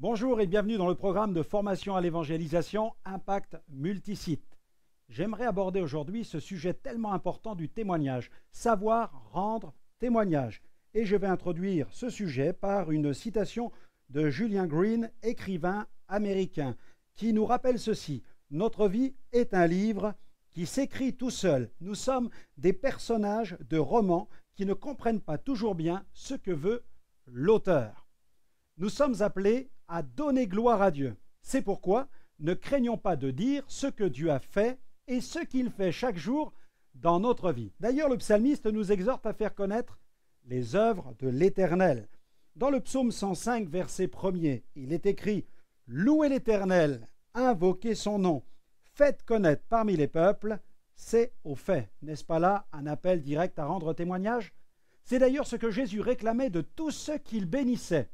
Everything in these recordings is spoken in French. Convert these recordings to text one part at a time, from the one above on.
Bonjour et bienvenue dans le programme de formation à l'évangélisation Impact Multisite. J'aimerais aborder aujourd'hui ce sujet tellement important du témoignage, savoir rendre témoignage. Et je vais introduire ce sujet par une citation de Julian Green, écrivain américain, qui nous rappelle ceci: notre vie est un livre qui s'écrit tout seul. Nous sommes des personnages de romans qui ne comprennent pas toujours bien ce que veut l'auteur. Nous sommes appelés à donner gloire à Dieu. C'est pourquoi ne craignons pas de dire ce que Dieu a fait et ce qu'il fait chaque jour dans notre vie. D'ailleurs, le psalmiste nous exhorte à faire connaître les œuvres de l'Éternel. Dans le psaume 105, verset 1er, il est écrit « Louez l'Éternel, invoquez son nom, faites connaître parmi les peuples ses hauts faits ». N'est-ce pas là un appel direct à rendre témoignage? C'est d'ailleurs ce que Jésus réclamait de tous ceux qu'il bénissait.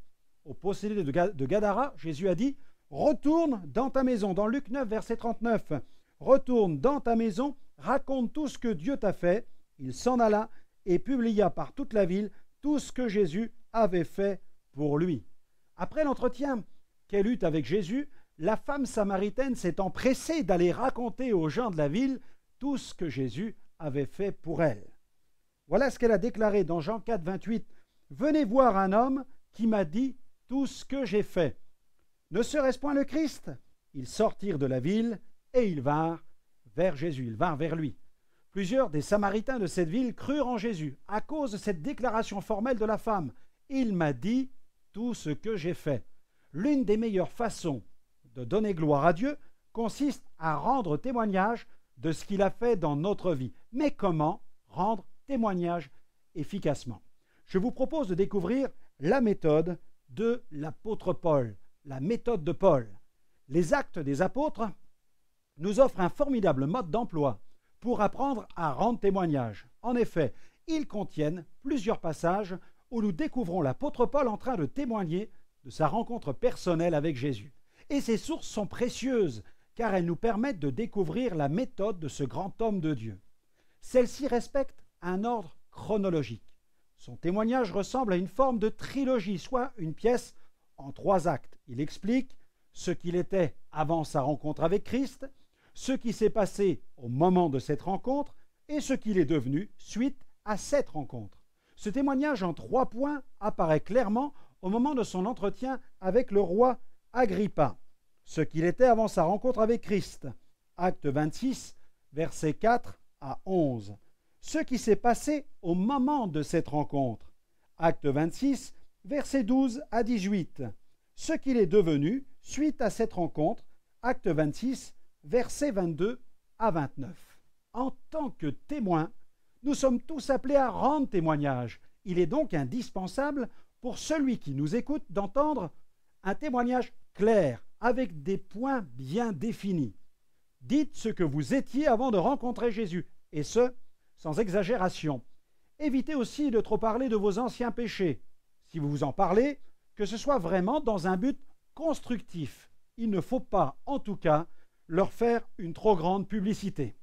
Au possédé de Gadara, Jésus a dit « Retourne dans ta maison ». Dans Luc 9, verset 39, « Retourne dans ta maison, raconte tout ce que Dieu t'a fait ». Il s'en alla et publia par toute la ville tout ce que Jésus avait fait pour lui. Après l'entretien qu'elle eut avec Jésus, la femme samaritaine s'est empressée d'aller raconter aux gens de la ville tout ce que Jésus avait fait pour elle. Voilà ce qu'elle a déclaré dans Jean 4, 28. « Venez voir un homme qui m'a dit tout ce que j'ai fait. Ne serait-ce point le Christ ?» Ils sortirent de la ville et ils vinrent vers Jésus, ils vinrent vers lui. Plusieurs des Samaritains de cette ville crurent en Jésus à cause de cette déclaration formelle de la femme. « Il m'a dit tout ce que j'ai fait. » L'une des meilleures façons de donner gloire à Dieu consiste à rendre témoignage de ce qu'il a fait dans notre vie. Mais comment rendre témoignage efficacement? Je vous propose de découvrir la méthode de l'apôtre Paul, la méthode de Paul. Les Actes des Apôtres nous offrent un formidable mode d'emploi pour apprendre à rendre témoignage. En effet, ils contiennent plusieurs passages où nous découvrons l'apôtre Paul en train de témoigner de sa rencontre personnelle avec Jésus. Et ces sources sont précieuses, car elles nous permettent de découvrir la méthode de ce grand homme de Dieu. Celle-ci respecte un ordre chronologique. Son témoignage ressemble à une forme de trilogie, soit une pièce en 3 actes. Il explique ce qu'il était avant sa rencontre avec Christ, ce qui s'est passé au moment de cette rencontre et ce qu'il est devenu suite à cette rencontre. Ce témoignage en 3 points apparaît clairement au moment de son entretien avec le roi Agrippa. Ce qu'il était avant sa rencontre avec Christ. Acte 26, versets 4 à 11. Ce qui s'est passé au moment de cette rencontre. Acte 26, versets 12 à 18. Ce qu'il est devenu suite à cette rencontre. Acte 26, versets 22 à 29. En tant que témoins, nous sommes tous appelés à rendre témoignage. Il est donc indispensable pour celui qui nous écoute d'entendre un témoignage clair, avec des points bien définis. Dites ce que vous étiez avant de rencontrer Jésus, et ce, sans exagération. Évitez aussi de trop parler de vos anciens péchés. Si vous vous en parlez, que ce soit vraiment dans un but constructif. Il ne faut pas, en tout cas, leur faire une trop grande publicité.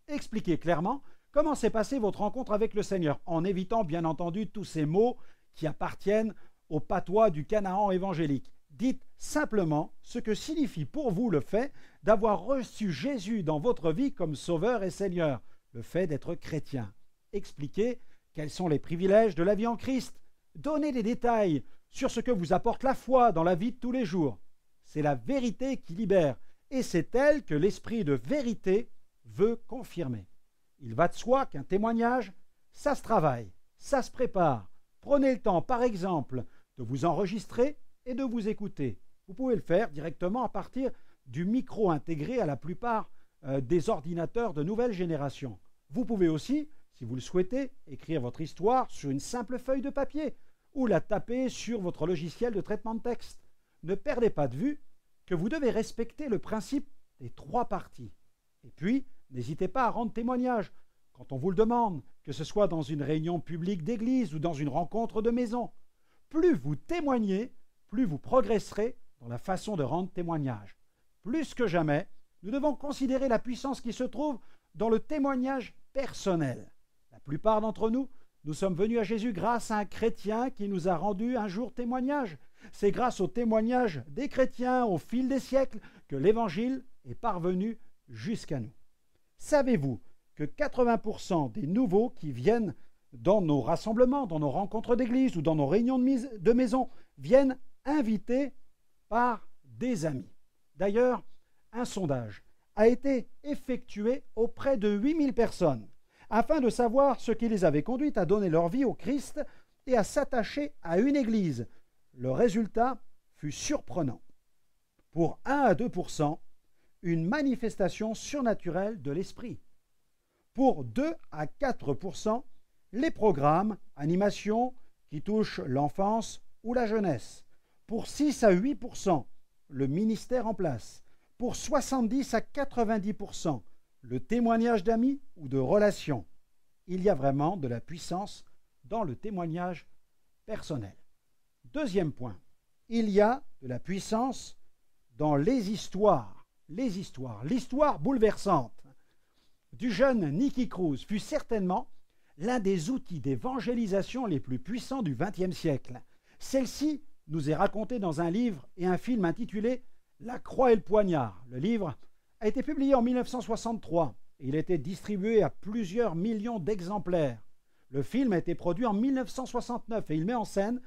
Expliquez clairement comment s'est passée votre rencontre avec le Seigneur, en évitant bien entendu tous ces mots qui appartiennent au patois du Canaan évangélique. Dites simplement ce que signifie pour vous le fait d'avoir reçu Jésus dans votre vie comme Sauveur et Seigneur, le fait d'être chrétien. Expliquez quels sont les privilèges de la vie en Christ. Donnez des détails sur ce que vous apporte la foi dans la vie de tous les jours. C'est la vérité qui libère, et c'est elle que l'esprit de vérité veut confirmer. Il va de soi qu'un témoignage, ça se travaille, ça se prépare. Prenez le temps, par exemple, de vous enregistrer et de vous écouter. Vous pouvez le faire directement à partir du micro intégré à la plupart des ordinateurs de nouvelle génération. Vous pouvez aussi, si vous le souhaitez, écrire votre histoire sur une simple feuille de papier ou la taper sur votre logiciel de traitement de texte. Ne perdez pas de vue que vous devez respecter le principe des 3 parties. Et puis, n'hésitez pas à rendre témoignage quand on vous le demande, que ce soit dans une réunion publique d'église ou dans une rencontre de maison. Plus vous témoignez, plus vous progresserez dans la façon de rendre témoignage. Plus que jamais, nous devons considérer la puissance qui se trouve dans le témoignage personnel. La plupart d'entre nous, nous sommes venus à Jésus grâce à un chrétien qui nous a rendu un jour témoignage. C'est grâce aux témoignages des chrétiens au fil des siècles que l'Évangile est parvenu jusqu'à nous. Savez-vous que 80% des nouveaux qui viennent dans nos rassemblements, dans nos rencontres d'église ou dans nos réunions de maison viennent invités par des amis? D'ailleurs, un sondage a été effectué auprès de 8000 personnes afin de savoir ce qui les avait conduites à donner leur vie au Christ et à s'attacher à une église. Le résultat fut surprenant. Pour 1 à 2%, une manifestation surnaturelle de l'esprit. Pour 2 à 4%, les programmes, animations qui touchent l'enfance ou la jeunesse. Pour 6 à 8%, le ministère en place. Pour 70 à 90%, le témoignage d'amis ou de relations. Il y a vraiment de la puissance dans le témoignage personnel. Deuxième point, il y a de la puissance dans les histoires. L'histoire bouleversante du jeune Nicky Cruz fut certainement l'un des outils d'évangélisation les plus puissants du XXe siècle. Celle-ci nous est racontée dans un livre et un film intitulé « La croix et le poignard ». Le livre a été publié en 1963 et il a été distribué à plusieurs millions d'exemplaires. Le film a été produit en 1969 et il met en scène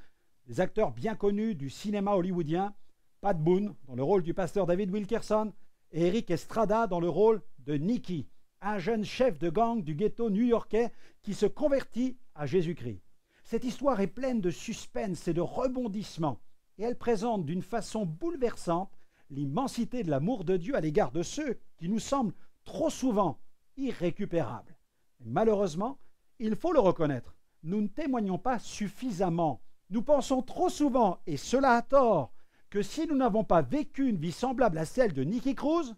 des acteurs bien connus du cinéma hollywoodien, Pat Boone dans le rôle du pasteur David Wilkerson et Eric Estrada dans le rôle de Nicky, un jeune chef de gang du ghetto new-yorkais qui se convertit à Jésus-Christ. Cette histoire est pleine de suspense et de rebondissements et elle présente d'une façon bouleversante l'immensité de l'amour de Dieu à l'égard de ceux qui nous semblent trop souvent irrécupérables. Et malheureusement, il faut le reconnaître, nous ne témoignons pas suffisamment. Nous pensons trop souvent, et cela à tort, que si nous n'avons pas vécu une vie semblable à celle de Nicky Cruz,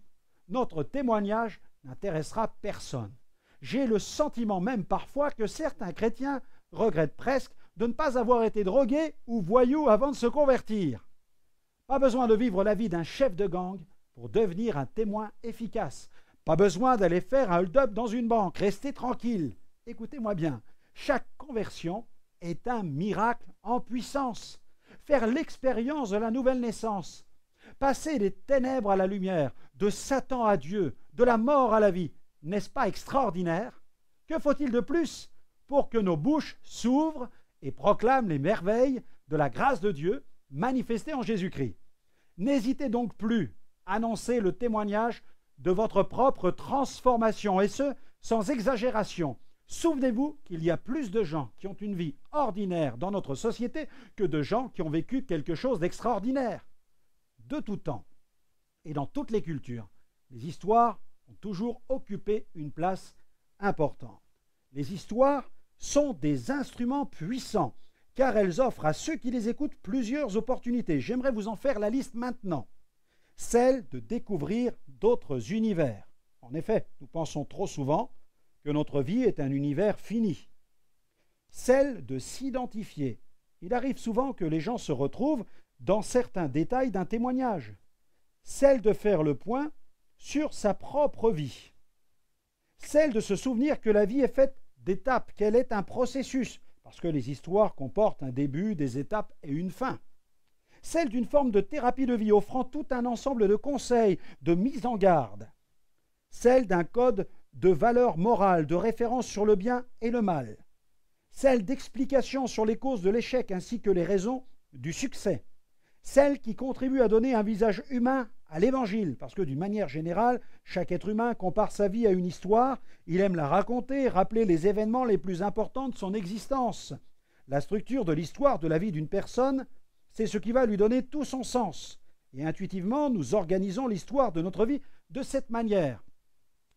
notre témoignage n'intéressera personne. J'ai le sentiment même parfois que certains chrétiens regrettent presque de ne pas avoir été drogués ou voyous avant de se convertir. Pas besoin de vivre la vie d'un chef de gang pour devenir un témoin efficace. Pas besoin d'aller faire un hold-up dans une banque. Restez tranquille. Écoutez-moi bien, chaque conversion est un miracle en puissance. Faire l'expérience de la nouvelle naissance, passer des ténèbres à la lumière, de Satan à Dieu, de la mort à la vie, n'est-ce pas extraordinaire? Que faut-il de plus pour que nos bouches s'ouvrent et proclament les merveilles de la grâce de Dieu manifestée en Jésus-Christ? N'hésitez donc plus à annoncer le témoignage de votre propre transformation, et ce, sans exagération. Souvenez-vous qu'il y a plus de gens qui ont une vie ordinaire dans notre société que de gens qui ont vécu quelque chose d'extraordinaire. De tout temps et dans toutes les cultures, les histoires ont toujours occupé une place importante. Les histoires sont des instruments puissants car elles offrent à ceux qui les écoutent plusieurs opportunités. J'aimerais vous en faire la liste maintenant. Celle de découvrir d'autres univers. En effet, nous pensons trop souvent que notre vie est un univers fini. Celle de s'identifier. Il arrive souvent que les gens se retrouvent dans certains détails d'un témoignage. Celle de faire le point sur sa propre vie. Celle de se souvenir que la vie est faite d'étapes, qu'elle est un processus, parce que les histoires comportent un début, des étapes et une fin. Celle d'une forme de thérapie de vie offrant tout un ensemble de conseils, de mise en garde. Celle d'un code de valeurs morales, de référence sur le bien et le mal. Celle d'explications sur les causes de l'échec ainsi que les raisons du succès. Celle qui contribue à donner un visage humain à l'Évangile, parce que d'une manière générale, chaque être humain compare sa vie à une histoire, il aime la raconter, rappeler les événements les plus importants de son existence. La structure de l'histoire de la vie d'une personne, c'est ce qui va lui donner tout son sens. Et intuitivement, nous organisons l'histoire de notre vie de cette manière.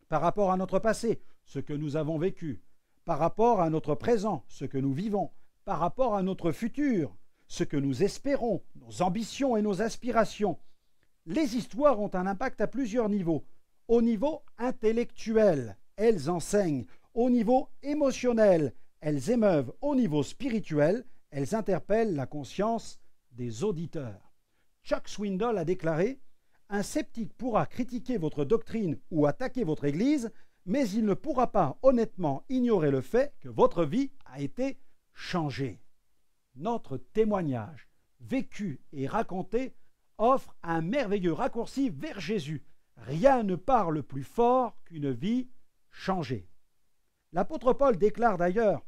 Par rapport à notre passé, ce que nous avons vécu, par rapport à notre présent, ce que nous vivons, par rapport à notre futur, ce que nous espérons, nos ambitions et nos aspirations. Les histoires ont un impact à plusieurs niveaux. Au niveau intellectuel, elles enseignent. Au niveau émotionnel, elles émeuvent. Au niveau spirituel, elles interpellent la conscience des auditeurs. Chuck Swindoll a déclaré « Un sceptique pourra critiquer votre doctrine ou attaquer votre Église, mais il ne pourra pas honnêtement ignorer le fait que votre vie a été changée. » Notre témoignage vécue et racontée, offre un merveilleux raccourci vers Jésus. Rien ne parle plus fort qu'une vie changée. L'apôtre Paul déclare d'ailleurs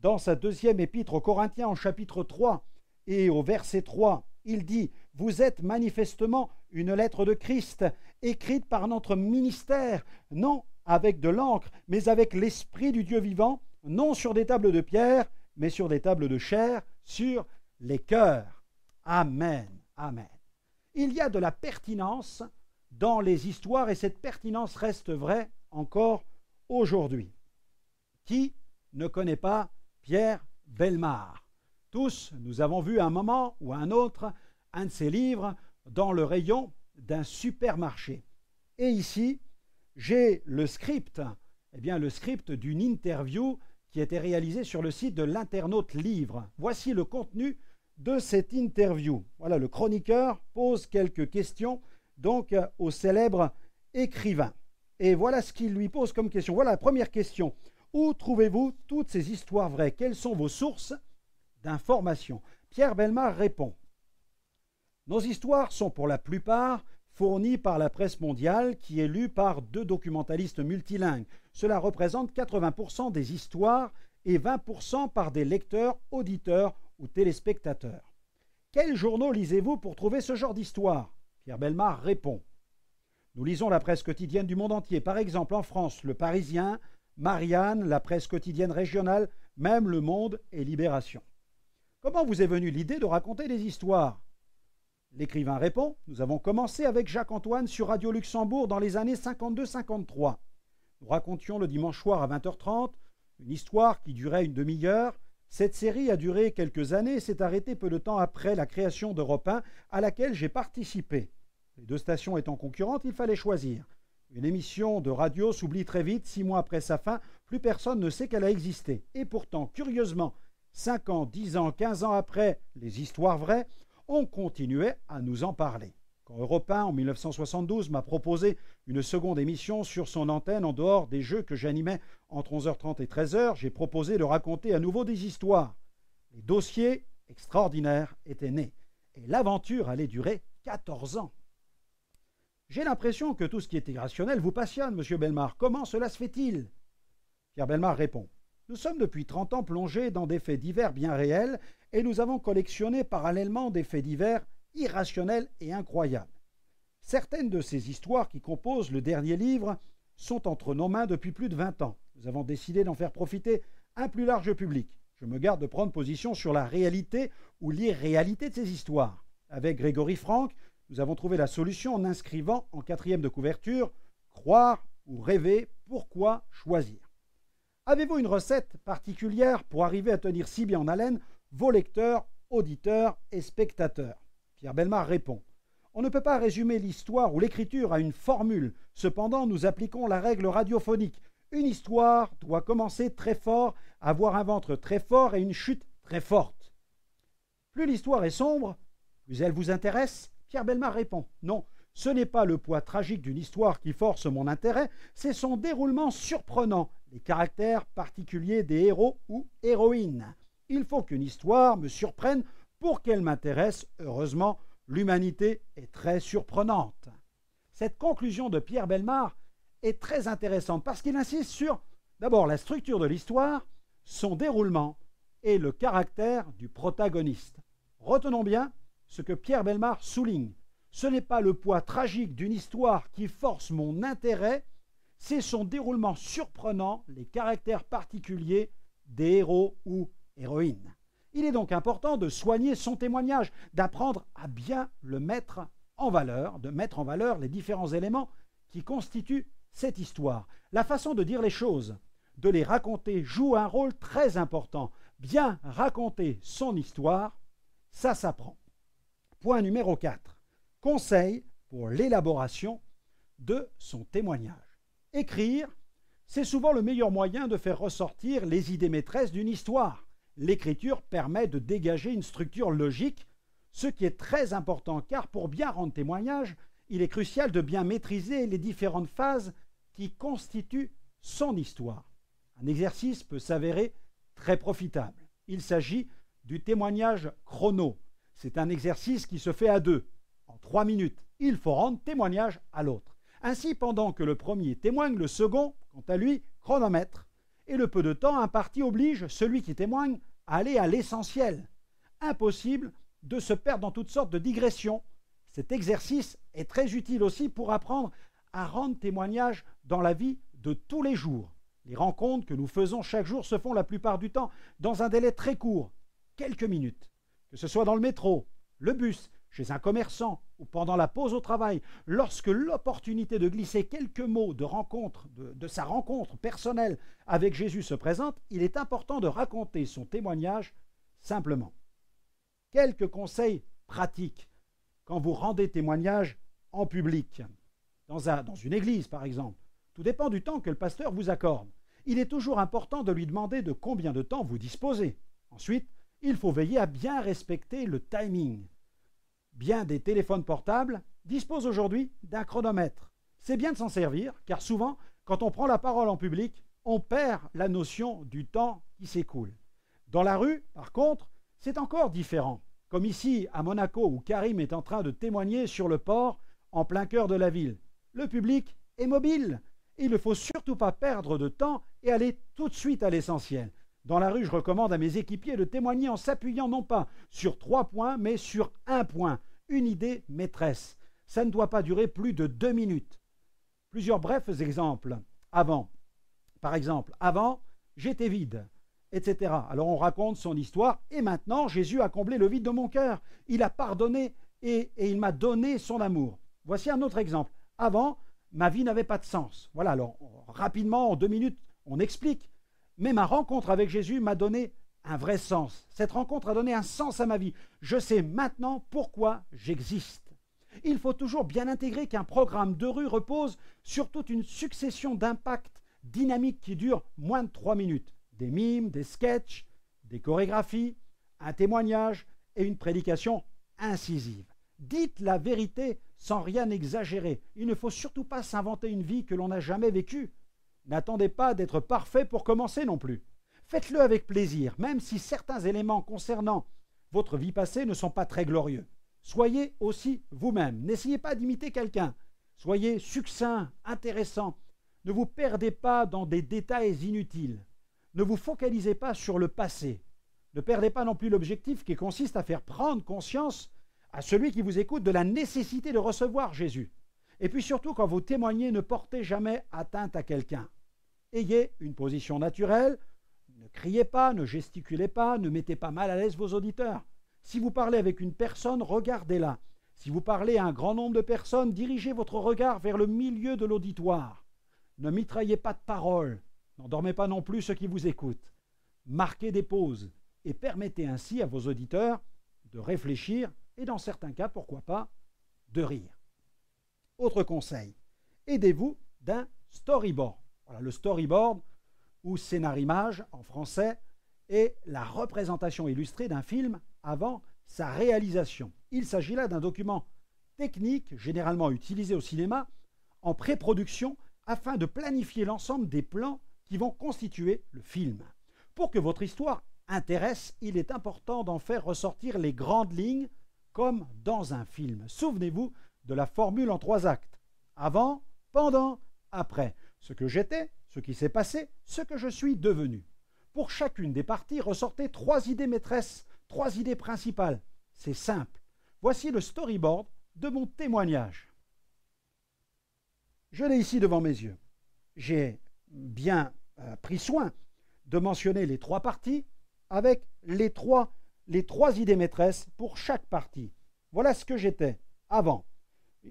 dans sa deuxième épître aux Corinthiens au chapitre 3 et au verset 3, il dit « Vous êtes manifestement une lettre de Christ, écrite par notre ministère, non avec de l'encre, mais avec l'Esprit du Dieu vivant, non sur des tables de pierre, mais sur des tables de chair, sur les cœurs. » Amen. Amen. Il y a de la pertinence dans les histoires et cette pertinence reste vraie encore aujourd'hui. Qui ne connaît pas Pierre Bellemare? Tous, nous avons vu à un moment ou à un autre un de ses livres dans le rayon d'un supermarché. Et ici, j'ai le script, le script d'une interview qui a été réalisée sur le site de l'Internaute Livre. Voici le contenu de cette interview. Voilà, le chroniqueur pose quelques questions donc au célèbre écrivain. Et voilà ce qu'il lui pose comme question. Voilà la première question. Où trouvez-vous toutes ces histoires vraies? Quelles sont vos sources d'informations? Pierre Bellemare répond. Nos histoires sont pour la plupart fournies par la presse mondiale qui est lue par 2 documentalistes multilingues. Cela représente 80% des histoires et 20% par des lecteurs, auditeurs ou téléspectateurs. Quels journaux lisez-vous pour trouver ce genre d'histoire? Pierre Bellemare répond. Nous lisons la presse quotidienne du monde entier. Par exemple, en France, Le Parisien, Marianne, la presse quotidienne régionale, même Le Monde et Libération. Comment vous est venue l'idée de raconter des histoires? L'écrivain répond. Nous avons commencé avec Jacques-Antoine sur Radio Luxembourg dans les années 52-53. Nous racontions le dimanche soir à 20h30 une histoire qui durait une demi-heure. Cette série a duré quelques années et s'est arrêtée peu de temps après la création d'Europe 1 à laquelle j'ai participé. Les 2 stations étant concurrentes, il fallait choisir. Une émission de radio s'oublie très vite, 6 mois après sa fin, plus personne ne sait qu'elle a existé. Et pourtant, curieusement, 5 ans, 10 ans, 15 ans après les histoires vraies, on continuait à nous en parler. Quand Europe 1, en 1972, m'a proposé une seconde émission sur son antenne en dehors des jeux que j'animais entre 11h30 et 13h, j'ai proposé de raconter à nouveau des histoires. Les dossiers extraordinaires étaient nés. Et l'aventure allait durer 14 ans. J'ai l'impression que tout ce qui est irrationnel vous passionne, monsieur Bellemare. Comment cela se fait-il? Pierre Bellemare répond. Nous sommes depuis 30 ans plongés dans des faits divers bien réels et nous avons collectionné parallèlement des faits divers irrationnels et incroyables. Certaines de ces histoires qui composent le dernier livre sont entre nos mains depuis plus de 20 ans. Nous avons décidé d'en faire profiter un plus large public. Je me garde de prendre position sur la réalité ou l'irréalité de ces histoires. Avec Grégory Franck, nous avons trouvé la solution en inscrivant en 4e de couverture « Croire ou rêver, pourquoi choisir ?» Avez-vous une recette particulière pour arriver à tenir si bien en haleine vos lecteurs, auditeurs et spectateurs? Pierre Bellemare répond. On ne peut pas résumer l'histoire ou l'écriture à une formule. Cependant, nous appliquons la règle radiophonique. Une histoire doit commencer très fort, avoir un ventre très fort et une chute très forte. Plus l'histoire est sombre, plus elle vous intéresse? Pierre Bellemare répond. Non, ce n'est pas le poids tragique d'une histoire qui force mon intérêt, c'est son déroulement surprenant, les caractères particuliers des héros ou héroïnes. Il faut qu'une histoire me surprenne pour qu'elle m'intéresse. Heureusement, l'humanité est très surprenante. Cette conclusion de Pierre Bellemare est très intéressante parce qu'il insiste sur, d'abord, la structure de l'histoire, son déroulement et le caractère du protagoniste. Retenons bien ce que Pierre Bellemare souligne. Ce n'est pas le poids tragique d'une histoire qui force mon intérêt, c'est son déroulement surprenant, les caractères particuliers des héros ou héroïnes. Il est donc important de soigner son témoignage, d'apprendre à bien le mettre en valeur, de mettre en valeur les différents éléments qui constituent cette histoire. La façon de dire les choses, de les raconter, joue un rôle très important. Bien raconter son histoire, ça s'apprend. Point numéro 4. Conseil pour l'élaboration de son témoignage. Écrire, c'est souvent le meilleur moyen de faire ressortir les idées maîtresses d'une histoire. L'écriture permet de dégager une structure logique, ce qui est très important car pour bien rendre témoignage, il est crucial de bien maîtriser les différentes phases qui constituent son histoire. Un exercice peut s'avérer très profitable. Il s'agit du témoignage chrono. C'est un exercice qui se fait à deux. En 3 minutes, il faut rendre témoignage à l'autre. Ainsi, pendant que le premier témoigne, le second, quant à lui, chronomètre. Et le peu de temps imparti oblige celui qui témoigne à aller à l'essentiel. Impossible de se perdre dans toutes sortes de digressions. Cet exercice est très utile aussi pour apprendre à rendre témoignage dans la vie de tous les jours. Les rencontres que nous faisons chaque jour se font la plupart du temps dans un délai très court, quelques minutes. Que ce soit dans le métro, le bus, chez un commerçant ou pendant la pause au travail, lorsque l'opportunité de glisser quelques mots de sa rencontre personnelle avec Jésus se présente, il est important de raconter son témoignage simplement. Quelques conseils pratiques quand vous rendez témoignage en public, dans une église par exemple. Tout dépend du temps que le pasteur vous accorde. Il est toujours important de lui demander de combien de temps vous disposez. Ensuite, il faut veiller à bien respecter le timing. Bien des téléphones portables disposent aujourd'hui d'un chronomètre. C'est bien de s'en servir, car souvent, quand on prend la parole en public, on perd la notion du temps qui s'écoule. Dans la rue, par contre, c'est encore différent. Comme ici, à Monaco, où Karim est en train de témoigner sur le port en plein cœur de la ville. Le public est mobile. Il ne faut surtout pas perdre de temps et aller tout de suite à l'essentiel. Dans la rue, je recommande à mes équipiers de témoigner en s'appuyant non pas sur 3 points, mais sur un point, une idée maîtresse. Ça ne doit pas durer plus de 2 minutes. Plusieurs brefs exemples. Par exemple, avant, j'étais vide, etc. Alors on raconte son histoire, et maintenant, Jésus a comblé le vide de mon cœur. Il a pardonné et il m'a donné son amour. Voici un autre exemple. Avant, ma vie n'avait pas de sens. Voilà, alors rapidement, en 2 minutes, on explique. Mais ma rencontre avec Jésus m'a donné un vrai sens. Cette rencontre a donné un sens à ma vie. Je sais maintenant pourquoi j'existe. Il faut toujours bien intégrer qu'un programme de rue repose sur toute une succession d'impacts dynamiques qui durent moins de 3 minutes. Des mimes, des sketchs, des chorégraphies, un témoignage et une prédication incisive. Dites la vérité sans rien exagérer. Il ne faut surtout pas s'inventer une vie que l'on n'a jamais vécue. N'attendez pas d'être parfait pour commencer non plus. Faites-le avec plaisir, même si certains éléments concernant votre vie passée ne sont pas très glorieux. Soyez aussi vous-même. N'essayez pas d'imiter quelqu'un. Soyez succinct, intéressant. Ne vous perdez pas dans des détails inutiles. Ne vous focalisez pas sur le passé. Ne perdez pas non plus l'objectif qui consiste à faire prendre conscience à celui qui vous écoute de la nécessité de recevoir Jésus. Et puis surtout, quand vous témoignez, ne portez jamais atteinte à quelqu'un. Ayez une position naturelle, ne criez pas, ne gesticulez pas, ne mettez pas mal à l'aise vos auditeurs. Si vous parlez avec une personne, regardez-la. Si vous parlez à un grand nombre de personnes, dirigez votre regard vers le milieu de l'auditoire. Ne mitraillez pas de paroles, n'endormez pas non plus ceux qui vous écoutent. Marquez des pauses et permettez ainsi à vos auditeurs de réfléchir et dans certains cas, pourquoi pas, de rire. Autre conseil, aidez-vous d'un storyboard. Voilà, le storyboard, ou scénarimage en français, est la représentation illustrée d'un film avant sa réalisation. Il s'agit là d'un document technique, généralement utilisé au cinéma, en pré-production, afin de planifier l'ensemble des plans qui vont constituer le film. Pour que votre histoire intéresse, il est important d'en faire ressortir les grandes lignes, comme dans un film. Souvenez-vous de la formule en 3 actes. Avant, pendant, après. Ce que j'étais, ce qui s'est passé, ce que je suis devenu. Pour chacune des parties, ressortez 3 idées maîtresses, 3 idées principales. C'est simple. Voici le storyboard de mon témoignage. Je l'ai ici devant mes yeux. J'ai bien pris soin de mentionner les 3 parties avec les trois idées maîtresses pour chaque partie. Voilà ce que j'étais avant.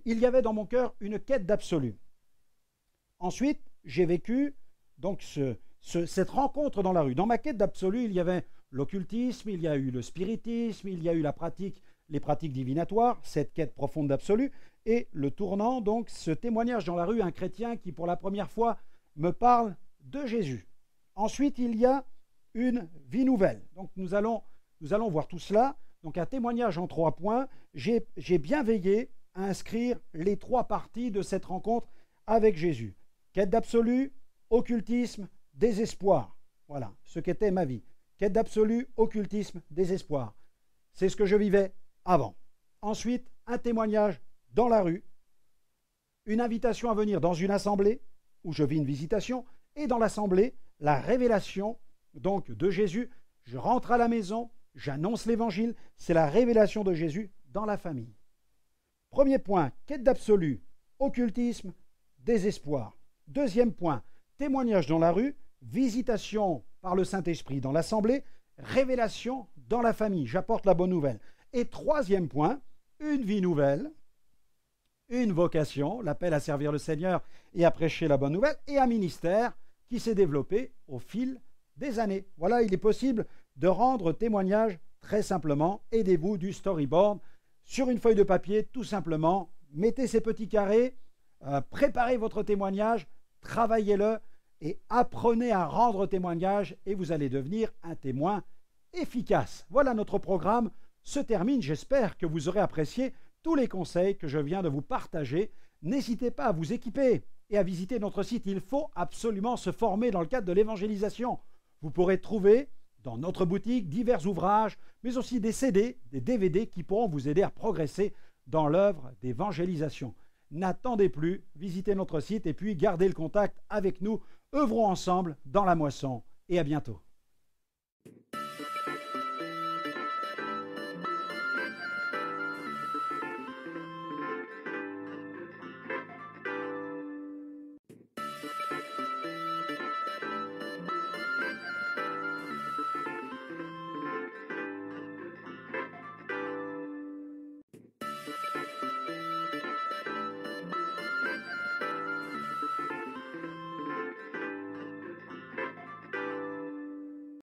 Il y avait dans mon cœur une quête d'absolu. Ensuite, j'ai vécu donc cette rencontre dans la rue. Dans ma quête d'absolu, il y avait l'occultisme, il y a eu le spiritisme, il y a eu les pratiques divinatoires, cette quête profonde d'absolu, et le tournant, donc ce témoignage dans la rue, un chrétien qui pour la première fois me parle de Jésus. Ensuite, il y a une vie nouvelle. Donc nous allons voir tout cela. Donc un témoignage en 3 points. J'ai bien veillé à inscrire les 3 parties de cette rencontre avec Jésus. Quête d'absolu, occultisme, désespoir. Voilà ce qu'était ma vie. Quête d'absolu, occultisme, désespoir. C'est ce que je vivais avant. Ensuite, un témoignage dans la rue, une invitation à venir dans une assemblée où je vis une visitation, et dans l'assemblée, la révélation donc de Jésus. Je rentre à la maison, j'annonce l'évangile, c'est la révélation de Jésus dans la famille. Premier point, quête d'absolu, occultisme, désespoir. Deuxième point, témoignage dans la rue, visitation par le Saint-Esprit dans l'assemblée, révélation dans la famille, j'apporte la bonne nouvelle. Et troisième point, une vie nouvelle, une vocation, l'appel à servir le Seigneur et à prêcher la bonne nouvelle, et un ministère qui s'est développé au fil des années. Voilà, il est possible de rendre témoignage très simplement. Aidez-vous du storyboard sur une feuille de papier, tout simplement. Mettez ces petits carrés, préparez votre témoignage, travaillez-le et apprenez à rendre témoignage et vous allez devenir un témoin efficace. Voilà, notre programme se termine. J'espère que vous aurez apprécié tous les conseils que je viens de vous partager. N'hésitez pas à vous équiper et à visiter notre site. Il faut absolument se former dans le cadre de l'évangélisation. Vous pourrez trouver dans notre boutique divers ouvrages, mais aussi des CD, des DVD qui pourront vous aider à progresser dans l'œuvre d'évangélisation. N'attendez plus, visitez notre site et puis gardez le contact avec nous. Œuvrons ensemble dans la moisson et à bientôt.